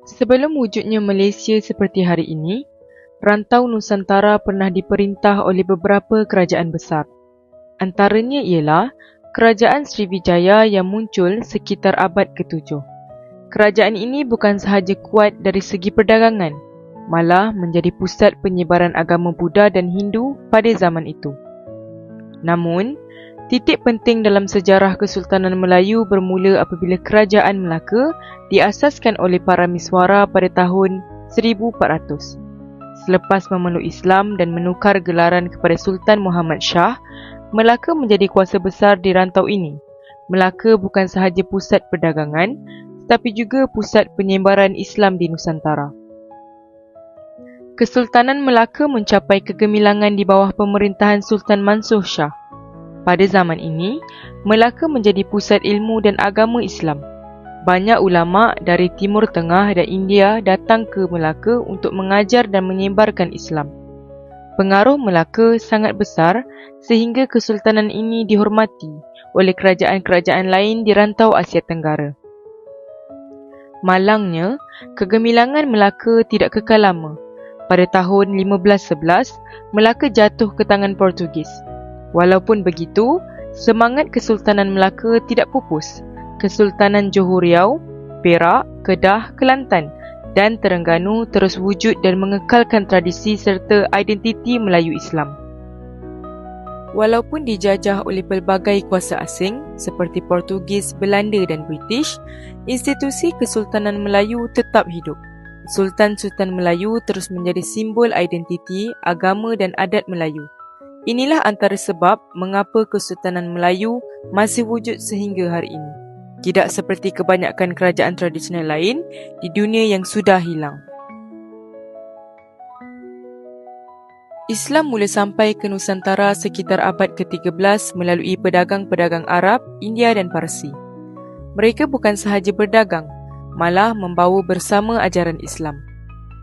Sebelum wujudnya Malaysia seperti hari ini, rantau Nusantara pernah diperintah oleh beberapa kerajaan besar. Antaranya ialah Kerajaan Sriwijaya yang muncul sekitar abad ke-7. Kerajaan ini bukan sahaja kuat dari segi perdagangan, malah menjadi pusat penyebaran agama Buddha dan Hindu pada zaman itu. Namun, titik penting dalam sejarah Kesultanan Melayu bermula apabila Kerajaan Melaka diasaskan oleh para miswara pada tahun 1400. Selepas memeluk Islam dan menukar gelaran kepada Sultan Muhammad Shah, Melaka menjadi kuasa besar di rantau ini. Melaka bukan sahaja pusat perdagangan, tetapi juga pusat penyebaran Islam di Nusantara. Kesultanan Melaka mencapai kegemilangan di bawah pemerintahan Sultan Mansur Shah. Pada zaman ini, Melaka menjadi pusat ilmu dan agama Islam. Banyak ulama dari Timur Tengah dan India datang ke Melaka untuk mengajar dan menyebarkan Islam. Pengaruh Melaka sangat besar sehingga kesultanan ini dihormati oleh kerajaan-kerajaan lain di rantau Asia Tenggara. Malangnya, kegemilangan Melaka tidak kekal lama. Pada tahun 1511, Melaka jatuh ke tangan Portugis. Walaupun begitu, semangat Kesultanan Melaka tidak pupus. Kesultanan Johor Riau, Perak, Kedah, Kelantan dan Terengganu terus wujud dan mengekalkan tradisi serta identiti Melayu Islam. Walaupun dijajah oleh pelbagai kuasa asing seperti Portugis, Belanda dan British, institusi Kesultanan Melayu tetap hidup. Sultan-Sultan Melayu terus menjadi simbol identiti, agama dan adat Melayu. Inilah antara sebab mengapa Kesultanan Melayu masih wujud sehingga hari ini. Tidak seperti kebanyakan kerajaan tradisional lain di dunia yang sudah hilang. Islam mula sampai ke Nusantara sekitar abad ke-13 melalui pedagang-pedagang Arab, India dan Parsi. Mereka bukan sahaja berdagang, malah membawa bersama ajaran Islam.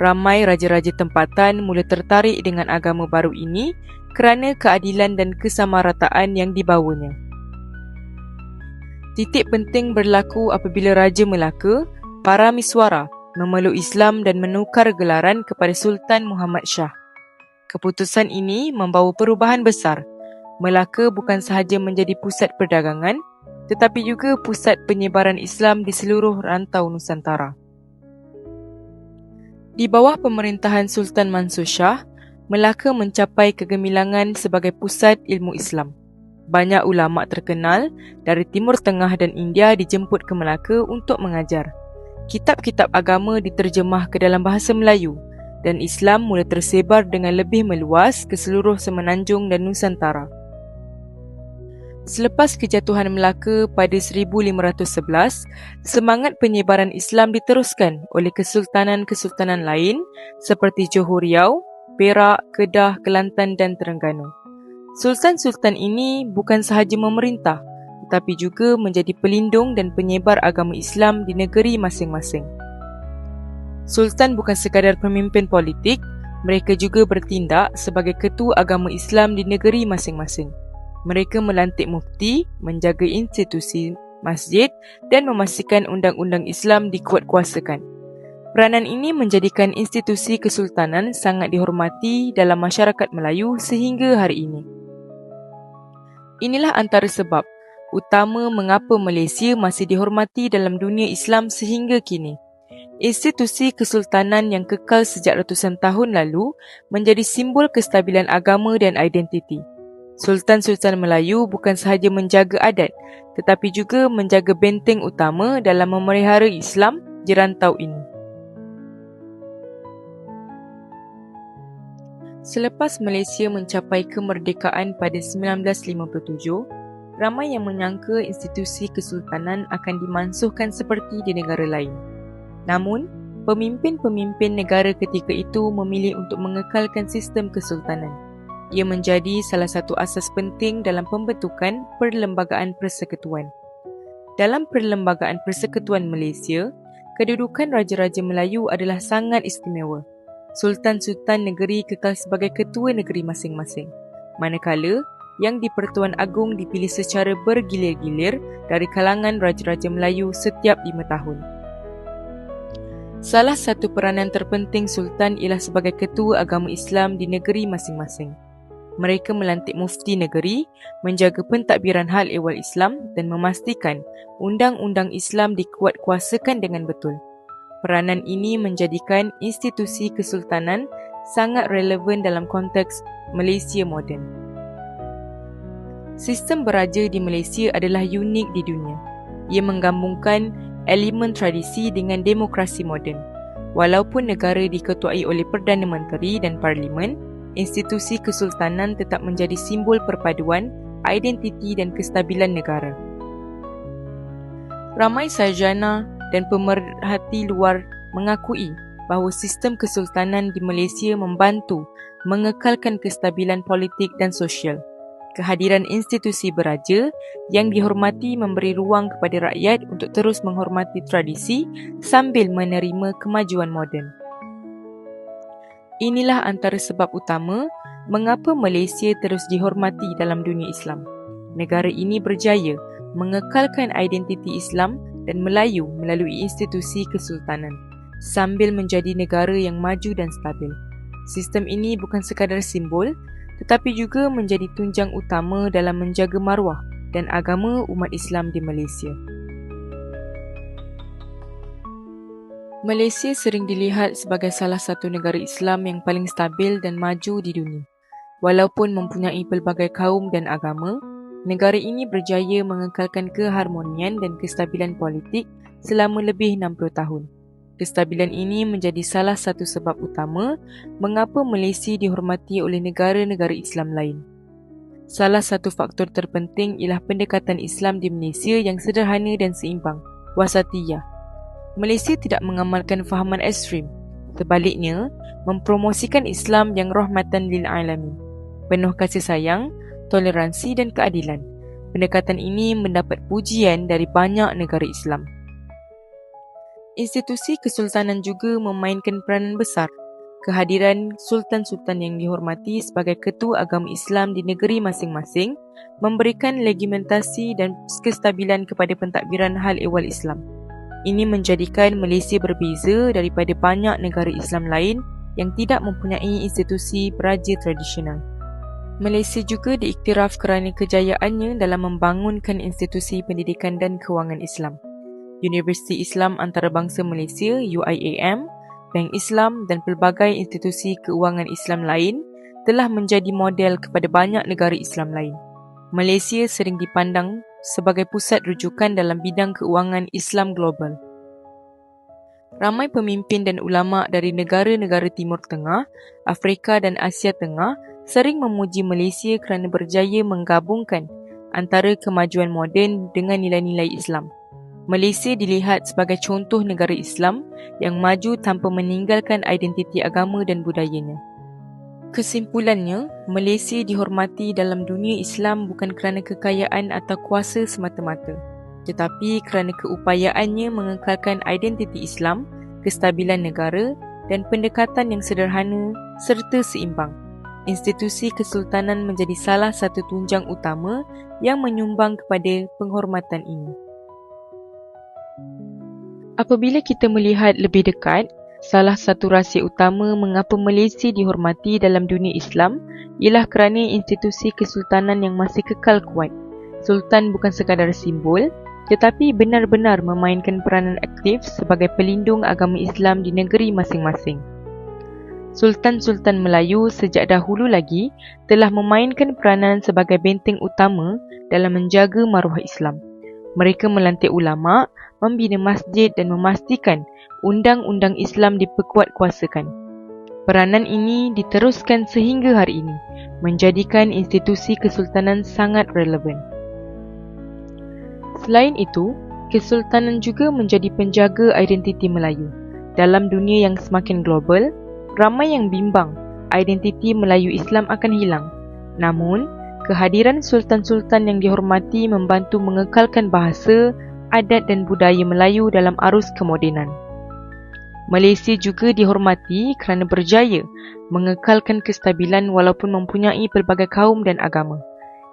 Ramai raja-raja tempatan mula tertarik dengan agama baru ini kerana keadilan dan kesamarataan yang dibawanya. Titik penting berlaku apabila Raja Melaka, para miswara, memeluk Islam dan menukar gelaran kepada Sultan Muhammad Shah. Keputusan ini membawa perubahan besar. Melaka bukan sahaja menjadi pusat perdagangan, tetapi juga pusat penyebaran Islam di seluruh rantau Nusantara. Di bawah pemerintahan Sultan Mansur Shah, Melaka mencapai kegemilangan sebagai pusat ilmu Islam. Banyak ulama terkenal dari Timur Tengah dan India dijemput ke Melaka untuk mengajar. Kitab-kitab agama diterjemah ke dalam bahasa Melayu dan Islam mula tersebar dengan lebih meluas ke seluruh semenanjung dan Nusantara. Selepas kejatuhan Melaka pada 1511, semangat penyebaran Islam diteruskan oleh kesultanan-kesultanan lain seperti Johor Riau, Perak, Kedah, Kelantan dan Terengganu. Sultan-sultan ini bukan sahaja memerintah, tetapi juga menjadi pelindung dan penyebar agama Islam di negeri masing-masing. Sultan bukan sekadar pemimpin politik, mereka juga bertindak sebagai ketua agama Islam di negeri masing-masing. Mereka melantik mufti, menjaga institusi masjid dan memastikan undang-undang Islam dikuatkuasakan. Peranan ini menjadikan institusi kesultanan sangat dihormati dalam masyarakat Melayu sehingga hari ini. Inilah antara sebab utama mengapa Malaysia masih dihormati dalam dunia Islam sehingga kini. Institusi kesultanan yang kekal sejak ratusan tahun lalu menjadi simbol kestabilan agama dan identiti. Sultan-Sultan Melayu bukan sahaja menjaga adat, tetapi juga menjaga benteng utama dalam memelihara Islam di rantau ini. Selepas Malaysia mencapai kemerdekaan pada 1957, ramai yang menyangka institusi kesultanan akan dimansuhkan seperti di negara lain. Namun, pemimpin-pemimpin negara ketika itu memilih untuk mengekalkan sistem kesultanan. Ia menjadi salah satu asas penting dalam pembentukan Perlembagaan Persekutuan. Dalam Perlembagaan Persekutuan Malaysia, kedudukan Raja-Raja Melayu adalah sangat istimewa. Sultan-Sultan negeri kekal sebagai ketua negeri masing-masing, manakala yang di-Pertuan Agong dipilih secara bergilir-gilir dari kalangan Raja-Raja Melayu setiap 5 tahun. Salah satu peranan terpenting Sultan ialah sebagai ketua agama Islam di negeri masing-masing. Mereka melantik mufti negeri, menjaga pentadbiran hal ehwal Islam dan memastikan undang-undang Islam dikuatkuasakan dengan betul. Peranan ini menjadikan institusi kesultanan sangat relevan dalam konteks Malaysia moden. Sistem beraja di Malaysia adalah unik di dunia. Ia menggabungkan elemen tradisi dengan demokrasi moden. Walaupun negara diketuai oleh Perdana Menteri dan Parlimen, institusi kesultanan tetap menjadi simbol perpaduan, identiti dan kestabilan negara. Ramai sarjana dan pemerhati luar mengakui bahawa sistem kesultanan di Malaysia membantu mengekalkan kestabilan politik dan sosial. Kehadiran institusi beraja yang dihormati memberi ruang kepada rakyat untuk terus menghormati tradisi sambil menerima kemajuan moden. Inilah antara sebab utama mengapa Malaysia terus dihormati dalam dunia Islam. Negara ini berjaya mengekalkan identiti Islam dan Melayu melalui institusi kesultanan, sambil menjadi negara yang maju dan stabil. Sistem ini bukan sekadar simbol, tetapi juga menjadi tunjang utama dalam menjaga maruah dan agama umat Islam di Malaysia. Malaysia sering dilihat sebagai salah satu negara Islam yang paling stabil dan maju di dunia. Walaupun mempunyai pelbagai kaum dan agama, negara ini berjaya mengekalkan keharmonian dan kestabilan politik selama lebih 60 tahun. Kestabilan ini menjadi salah satu sebab utama mengapa Malaysia dihormati oleh negara-negara Islam lain. Salah satu faktor terpenting ialah pendekatan Islam di Malaysia yang sederhana dan seimbang, wasatiyah. Malaysia tidak mengamalkan fahaman ekstrim, sebaliknya mempromosikan Islam yang rahmatan lil alamin, penuh kasih sayang, toleransi dan keadilan. Pendekatan ini mendapat pujian dari banyak negara Islam. Institusi kesultanan juga memainkan peranan besar. Kehadiran sultan-sultan yang dihormati sebagai ketua agama Islam di negeri masing-masing memberikan legitimasi dan kestabilan kepada pentadbiran hal ehwal Islam. Ini menjadikan Malaysia berbeza daripada banyak negara Islam lain yang tidak mempunyai institusi beraja tradisional. Malaysia juga diiktiraf kerana kejayaannya dalam membangunkan institusi pendidikan dan kewangan Islam. Universiti Islam Antarabangsa Malaysia UIAM, Bank Islam dan pelbagai institusi keuangan Islam lain telah menjadi model kepada banyak negara Islam lain. Malaysia sering dipandang sebagai pusat rujukan dalam bidang keuangan Islam global. Ramai pemimpin dan ulama dari negara-negara Timur Tengah, Afrika dan Asia Tengah sering memuji Malaysia kerana berjaya menggabungkan antara kemajuan moden dengan nilai-nilai Islam. Malaysia dilihat sebagai contoh negara Islam yang maju tanpa meninggalkan identiti agama dan budayanya. Kesimpulannya, Malaysia dihormati dalam dunia Islam bukan kerana kekayaan atau kuasa semata-mata, tetapi kerana keupayaannya mengekalkan identiti Islam, kestabilan negara dan pendekatan yang sederhana serta seimbang. Institusi kesultanan menjadi salah satu tunjang utama yang menyumbang kepada penghormatan ini. Apabila kita melihat lebih dekat, salah satu rahsia utama mengapa Malaysia dihormati dalam dunia Islam ialah kerana institusi kesultanan yang masih kekal kuat. Sultan bukan sekadar simbol, tetapi benar-benar memainkan peranan aktif sebagai pelindung agama Islam di negeri masing-masing. Sultan-sultan Melayu sejak dahulu lagi telah memainkan peranan sebagai benteng utama dalam menjaga maruah Islam. Mereka melantik ulama, membina masjid dan memastikan undang-undang Islam diperkuatkuasakan. Peranan ini diteruskan sehingga hari ini, menjadikan institusi kesultanan sangat relevan. Selain itu, kesultanan juga menjadi penjaga identiti Melayu. Dalam dunia yang semakin global, ramai yang bimbang identiti Melayu Islam akan hilang. Namun, kehadiran sultan-sultan yang dihormati membantu mengekalkan bahasa, adat dan budaya Melayu dalam arus kemodenan. Malaysia juga dihormati kerana berjaya mengekalkan kestabilan walaupun mempunyai pelbagai kaum dan agama.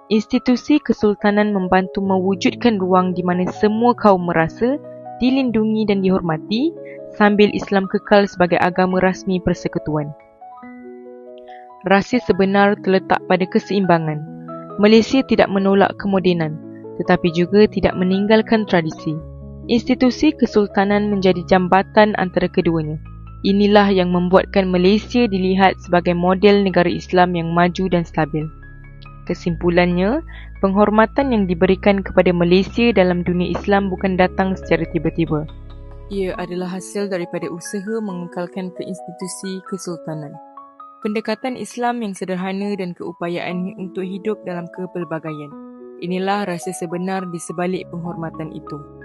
Institusi kesultanan membantu mewujudkan ruang di mana semua kaum merasa dilindungi dan dihormati sambil Islam kekal sebagai agama rasmi persekutuan. Rahsia sebenar terletak pada keseimbangan. Malaysia tidak menolak kemodenan, tetapi juga tidak meninggalkan tradisi. Institusi kesultanan menjadi jambatan antara keduanya. Inilah yang membuatkan Malaysia dilihat sebagai model negara Islam yang maju dan stabil. Kesimpulannya, penghormatan yang diberikan kepada Malaysia dalam dunia Islam bukan datang secara tiba-tiba. Ia adalah hasil daripada usaha mengekalkan keinstitusi kesultanan. Pendekatan Islam yang sederhana dan keupayaan untuk hidup dalam kepelbagaian. Inilah rahsia sebenar di sebalik penghormatan itu.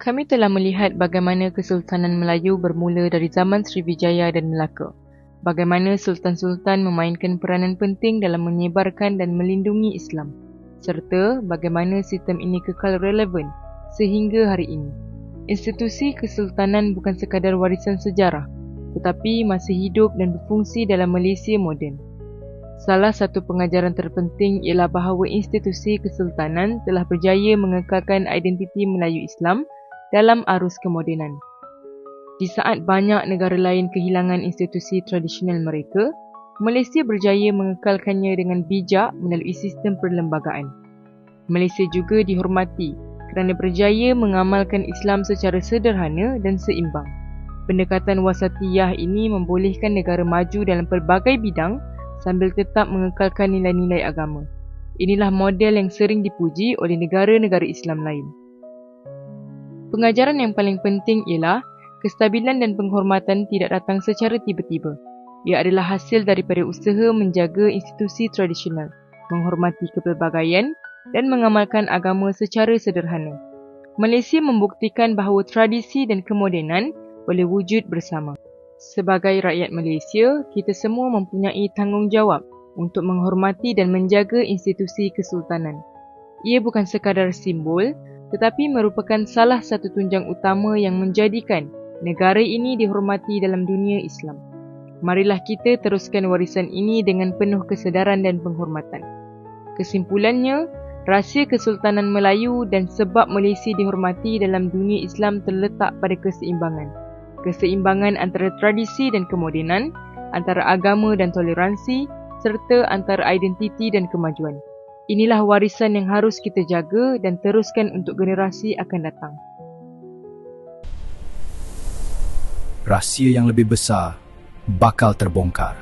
Kami telah melihat bagaimana Kesultanan Melayu bermula dari zaman Sriwijaya dan Melaka. Bagaimana sultan-sultan memainkan peranan penting dalam menyebarkan dan melindungi Islam. Serta bagaimana sistem ini kekal relevan sehingga hari ini. Institusi kesultanan bukan sekadar warisan sejarah, tetapi masih hidup dan berfungsi dalam Malaysia moden. Salah satu pengajaran terpenting ialah bahawa institusi kesultanan telah berjaya mengekalkan identiti Melayu Islam dalam arus kemodenan. Di saat banyak negara lain kehilangan institusi tradisional mereka, Malaysia berjaya mengekalkannya dengan bijak melalui sistem perlembagaan. Malaysia juga dihormati kerana berjaya mengamalkan Islam secara sederhana dan seimbang. Pendekatan wasatiyah ini membolehkan negara maju dalam pelbagai bidang sambil tetap mengekalkan nilai-nilai agama. Inilah model yang sering dipuji oleh negara-negara Islam lain. Pengajaran yang paling penting ialah kestabilan dan penghormatan tidak datang secara tiba-tiba. Ia adalah hasil daripada usaha menjaga institusi tradisional, menghormati kepelbagaian dan mengamalkan agama secara sederhana. Malaysia membuktikan bahawa tradisi dan kemodenan boleh wujud bersama. Sebagai rakyat Malaysia, kita semua mempunyai tanggungjawab untuk menghormati dan menjaga institusi kesultanan. Ia bukan sekadar simbol, tetapi merupakan salah satu tunjang utama yang menjadikan negara ini dihormati dalam dunia Islam. Marilah kita teruskan warisan ini dengan penuh kesedaran dan penghormatan. Kesimpulannya, rahsia Kesultanan Melayu dan sebab Malaysia dihormati dalam dunia Islam terletak pada keseimbangan. Keseimbangan antara tradisi dan kemodenan, antara agama dan toleransi, serta antara identiti dan kemajuan. Inilah warisan yang harus kita jaga dan teruskan untuk generasi akan datang. Rahsia yang lebih besar bakal terbongkar.